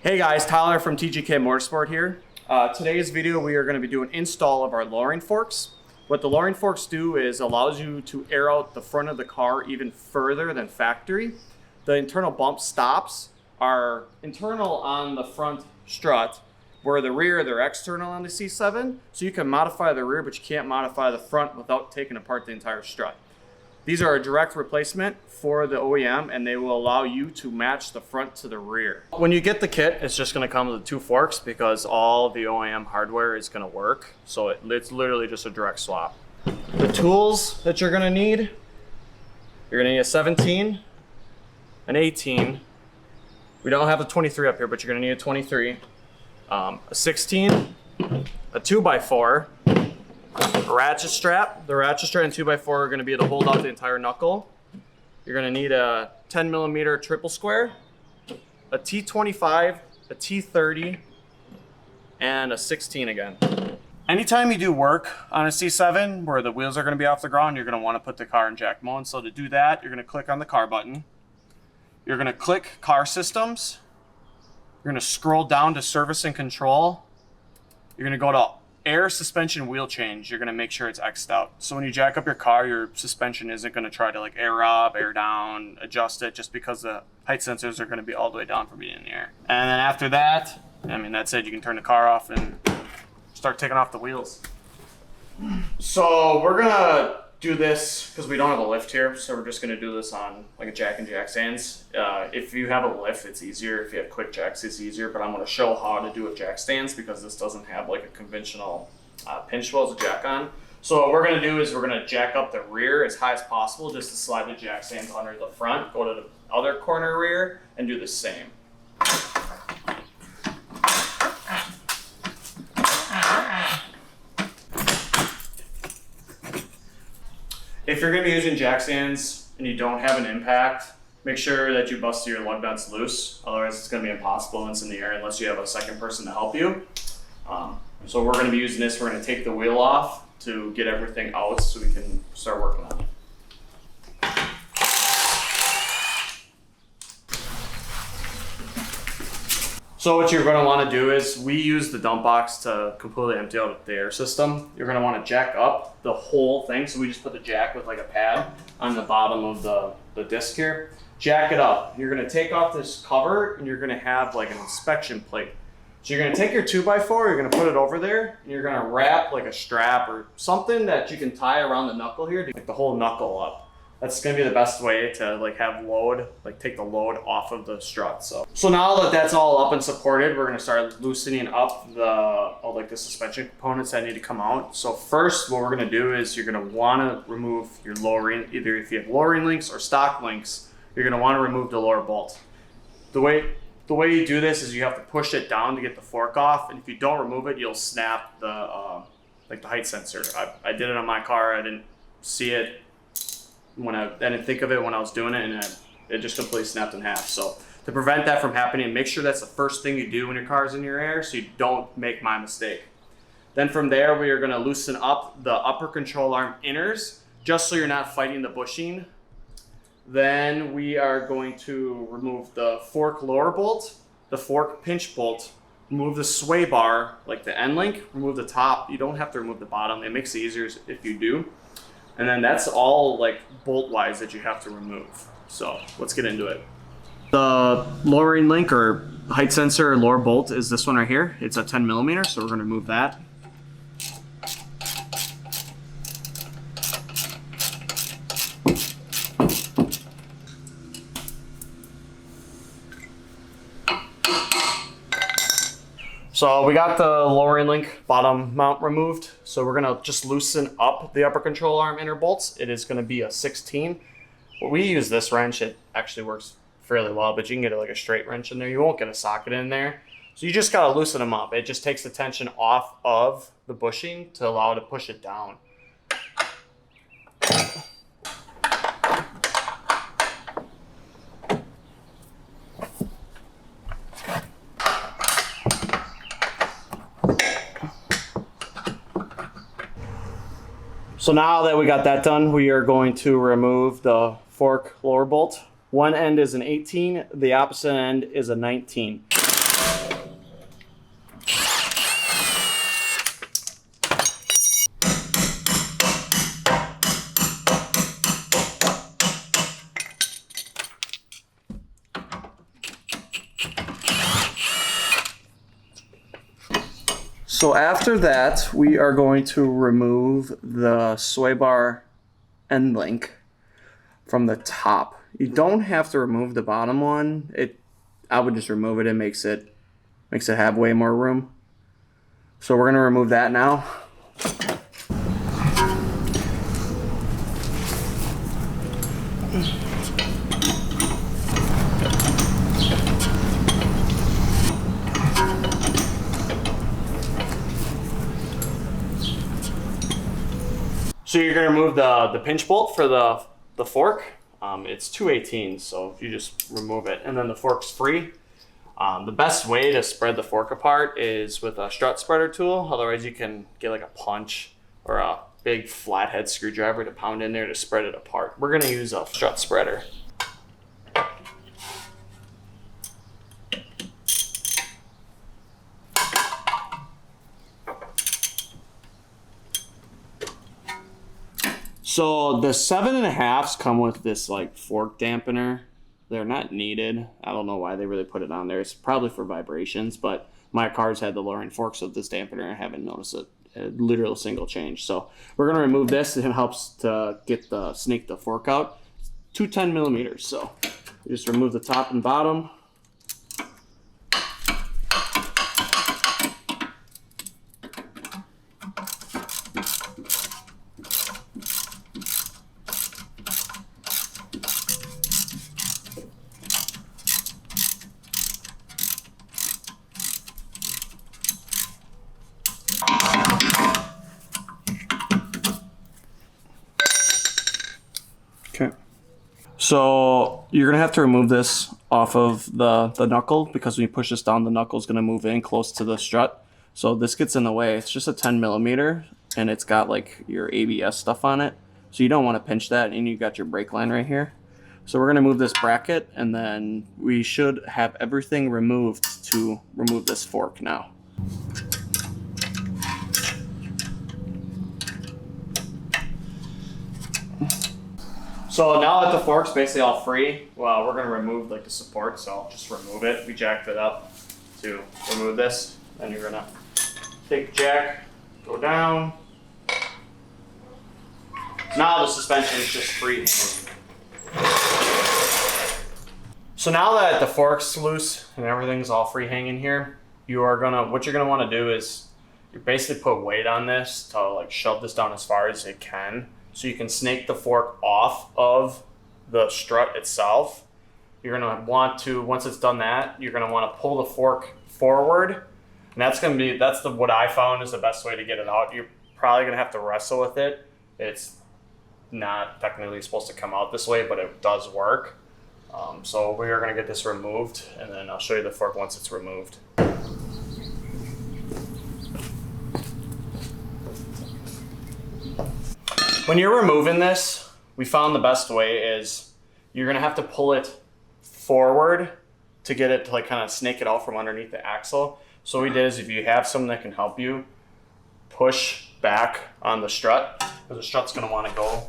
Hey guys, Tyler from TGK Motorsport here. Today's video we are going to be doing install of our lowering forks. What the lowering forks do is allows you to air out the front of the car even further than factory. The internal bump stops are internal on the front strut, where the rear they're external on the C7. So you can modify the rear, but you can't modify the front without taking apart the entire strut. These are a direct replacement for the OEM, and they will allow you to match the front to the rear. When you get the kit, it's just going to come with the two forks because all the OEM hardware is going to work. So it's literally just a direct swap. The tools that you're going to need, you're going to need a 17, an 18. We don't have a 23 up here, but you're going to need a 23, a 16, a 2x4, a ratchet strap. The ratchet strap and 2x4 are going to be able to hold out the entire knuckle. You're going to need a 10mm triple square, a T25, a T30, and a 16 again. Anytime you do work on a C7 where the wheels are going to be off the ground, you're going to want to put the car in jack mode. So to do that, you're going to click on the car button. You're going to click car systems. You're going to scroll down to service and control. You're going to go to air suspension wheel change. You're going to make sure it's X'd out. So when you jack up your car, your suspension isn't going to try to like air up, air down, adjust it, just because the height sensors are going to be all the way down from being in the air. And then after that, I mean, that's it. You can turn the car off and start taking off the wheels. So we're going to do this because we don't have a lift here. So we're just going to do this on like a jack and jack stands. If you have a lift, it's easier. If you have quick jacks, it's easier. But I'm going to show how to do a jack stands because this doesn't have like a conventional pinch wheel to jack on. So what we're going to do is we're going to jack up the rear as high as possible just to slide the jack stands under the front, go to the other corner rear, and do the same. If you're going to be using jack stands and you don't have an impact, make sure that you bust your lug nuts loose. Otherwise, it's going to be impossible once in the air unless you have a second person to help you. So we're going to be using this. We're going to take the wheel off to get everything out so we can start working on it. So what you're going to want to do is we use the dump box to completely empty out the air system. You're going to want to jack up the whole thing. So we just put the jack with like a pad on the bottom of the disc here. Jack it up. You're going to take off this cover and you're going to have like an inspection plate. So you're going to take your 2x4, you're going to put it over there, and you're going to wrap like a strap or something that you can tie around the knuckle here to get the whole knuckle up. That's going to be the best way to like have load, like take the load off of the strut. So now that that's all up and supported, we're going to start loosening up all like the suspension components that need to come out. So first, what we're going to do is you're going to want to remove your lowering, either if you have lowering links or stock links, you're going to want to remove the lower bolt. The way you do this is you have to push it down to get the fork off, and if you don't remove it, you'll snap the like the height sensor. I did it on my car. I didn't see it. I didn't think of it when I was doing it, and it just completely snapped in half. So to prevent that from happening, make sure that's the first thing you do when your car's in your air so you don't make my mistake. Then from there, we are going to loosen up the upper control arm inners just so you're not fighting the bushing. Then we are going to remove the fork lower bolt, the fork pinch bolt, remove the sway bar, like the end link, remove the top. You don't have to remove the bottom. It makes it easier if you do. And then that's all like bolt wise that you have to remove. So let's get into it. The lowering link or height sensor lower bolt is this one right here. It's a 10mm, so we're going to remove that. So we got the lowering link bottom mount removed. So we're gonna just loosen up the upper control arm inner bolts. It is gonna be a 16. When we use this wrench, it actually works fairly well, but you can get like a straight wrench in there. You won't get a socket in there. So you just gotta loosen them up. It just takes the tension off of the bushing to allow it to push it down. So now that we got that done, we are going to remove the fork lower bolt. One end is an 18, the opposite end is a 19. So after that, we are going to remove the sway bar end link from the top. You don't have to remove the bottom one. I would just remove it. It makes it have way more room. So we're gonna remove that now. So you're gonna remove the pinch bolt for the fork. It's 218, so you just remove it, and then the fork's free. The best way to spread the fork apart is with a strut spreader tool. Otherwise, you can get like a punch or a big flathead screwdriver to pound in there to spread it apart. We're gonna use a strut spreader. So the 7.5s come with this like fork dampener. They're not needed. I don't know why they really put it on there. It's probably for vibrations, but my car's had the lowering forks with this dampener. I haven't noticed a literal single change. So we're gonna remove this. It helps to snake the fork out. It's 210 millimeters. So you just remove the top and bottom. Okay. So you're gonna have to remove this off of the knuckle, because when you push this down, the knuckle is gonna move in close to the strut. So this gets in the way. It's just a 10 millimeter, and it's got like your ABS stuff on it. So you don't want to pinch that, and you got your brake line right here. So we're gonna move this bracket, and then we should have everything removed to remove this fork now. So now that the fork's basically all free, well, we're gonna remove like the support, so I'll just remove it. We jacked it up to remove this. Then you're gonna take the jack, go down. Now the suspension is just free. So now that the fork's loose and everything's all free hanging here, what you're gonna wanna do is you basically put weight on this to like shove this down as far as it can. So you can snake the fork off of the strut itself. You're gonna want to, once it's done that, you're gonna wanna pull the fork forward. And that's what I found is the best way to get it out. You're probably gonna have to wrestle with it. It's not technically supposed to come out this way, but it does work. So we are gonna get this removed, and then I'll show you the fork once it's removed. When you're removing this, we found the best way is you're gonna have to pull it forward to get it to like kind of snake it out from underneath the axle. So what we did is, if you have someone that can help you, push back on the strut, because the strut's gonna wanna go.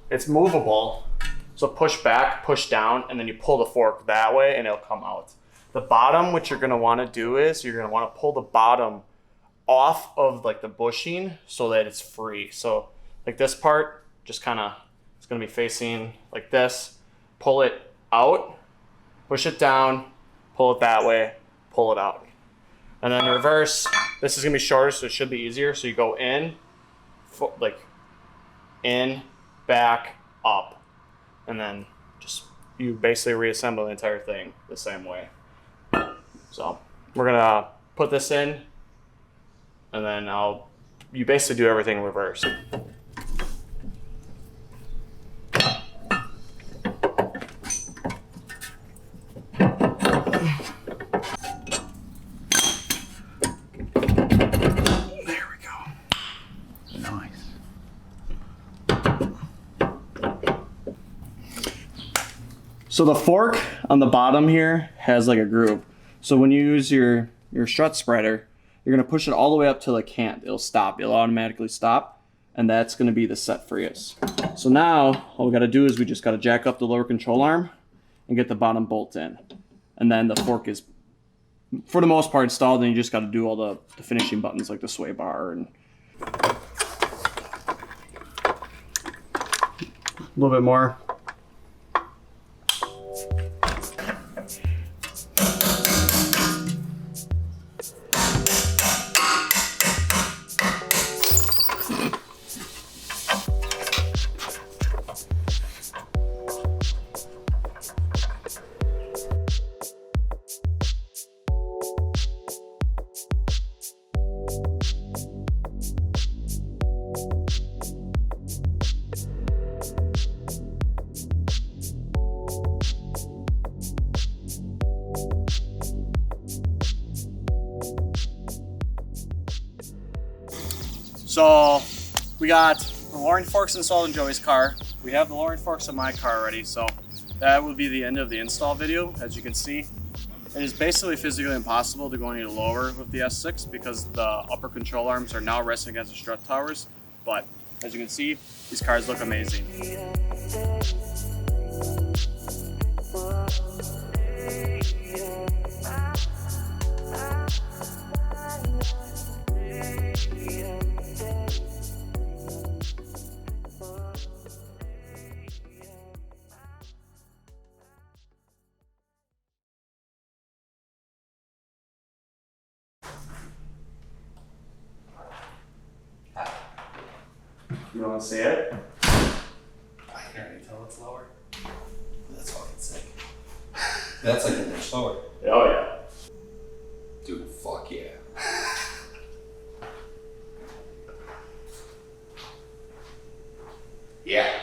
It's movable, so push back, push down, and then you pull the fork that way and it'll come out. The bottom, what you're gonna wanna do is, you're gonna wanna pull the bottom off of like the bushing so that it's free. So like this part, just kind of, it's gonna be facing like this. Pull it out, push it down, pull it that way, pull it out. And then reverse, this is gonna be shorter, so it should be easier. So you go in, like in, back, up. And then you basically reassemble the entire thing the same way. So we're gonna put this in, and then you basically do everything in reverse. So the fork on the bottom here has like a groove. So when you use your strut spreader, you're gonna push it all the way up till it can't. It'll stop, it'll automatically stop. And that's gonna be the set freest. So now all we gotta do is we just gotta jack up the lower control arm and get the bottom bolt in. And then the fork is for the most part installed, then you just got to do all the finishing buttons like the sway bar and a little bit more. So we got the lowering forks installed in Joey's car. We have the lowering forks in my car already, so that will be the end of the install video. As you can see, it is basically physically impossible to go any lower with the S6 because the upper control arms are now resting against the strut towers. But as you can see, these cars look amazing. You want to see it? I can already tell it's lower. That's fucking sick. That's like an inch lower. Oh yeah. Dude, fuck yeah. Yeah.